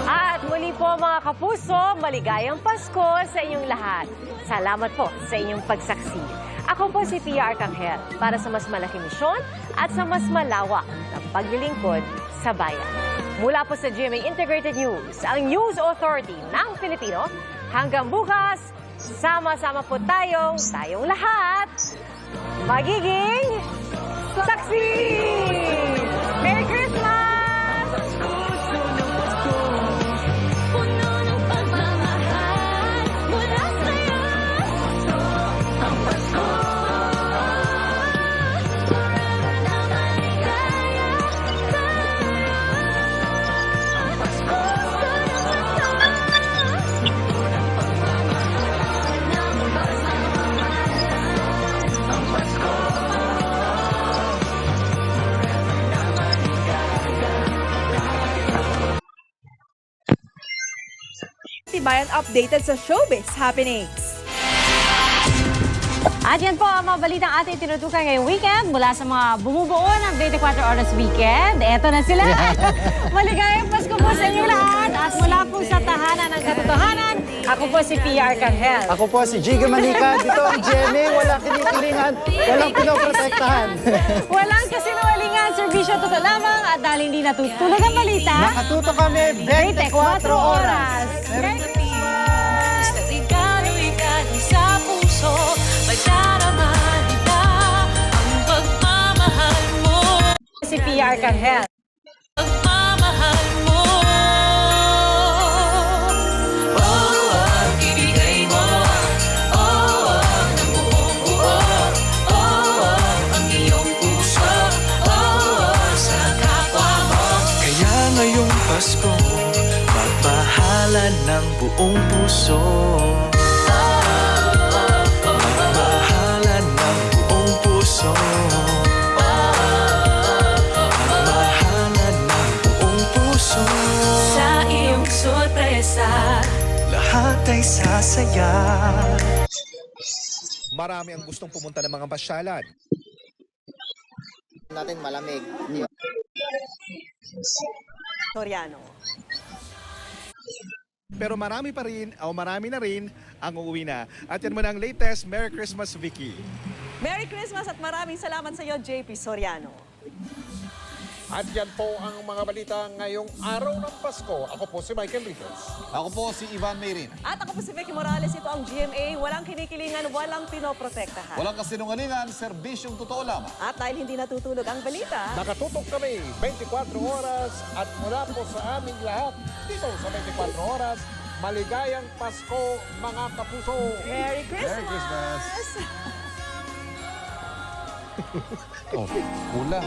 At muli po mga kapuso, maligayang Pasko sa inyong lahat. Salamat po sa inyong pagsaksi. Ako po si Pia Arcangel para sa mas malaking misyon at sa mas malawak na paglilingkod sa bayan. Mula po sa GMA Integrated News, ang News Authority ng Filipino. Hanggang bukas, sama-sama po tayong lahat magiging saksi! Merry Christmas! Bayan updated sa showbiz happenings. At yan po ang mga balitang ating tinutukan ngayong weekend mula sa mga bumubuo ng 24 Oras Weekend. Eto na sila. Maligayang Pasko po sa inyo lahat. At mula po sa tahanan ng katotohanan, ako po si Pia Arcangel. Ako po si Jiga Manika. Dito ang GMA, walang kinikilingan, walang pinoprotektahan. Walang kasinungalingan, serbisyo totoo lamang at dahil hindi natutulog ang balita, Nakatuto kami 24 oras. Sa puso, pagdaraman nila ang pagmamahal mo. si Pia Arcangel. Pagmamahal mo. Ibigay mo. Ng buong buo. Ang iyong puso. Sa kapwa mo. Kaya ngayong Pasko, magmahalan ng buong puso. Lahat ay sasaya. Marami ang gustong pumunta ng mga pasyalan. Natin malamig. Soriano. Pero marami na rin ang uuwi na. At yan muna ang latest. Merry Christmas, Vicky. Merry Christmas at maraming salamat sa iyo, JP Soriano. At yan po ang mga balita ngayong araw ng Pasko. Ako po si Michael Riquez. Ako po si Ivan Mayrin. At ako po si Vicky Morales. Ito ang GMA. Walang kinikilingan, walang pinoprotektahan. Walang kasinungalingan, serbisyong totoo lamang. At dahil hindi natutulog ang balita, Nakatutok kami 24 oras at mula po sa aming lahat dito sa 24 oras. Maligayang Pasko, mga kapuso. Merry Christmas! Merry Christmas! Oh, kulang.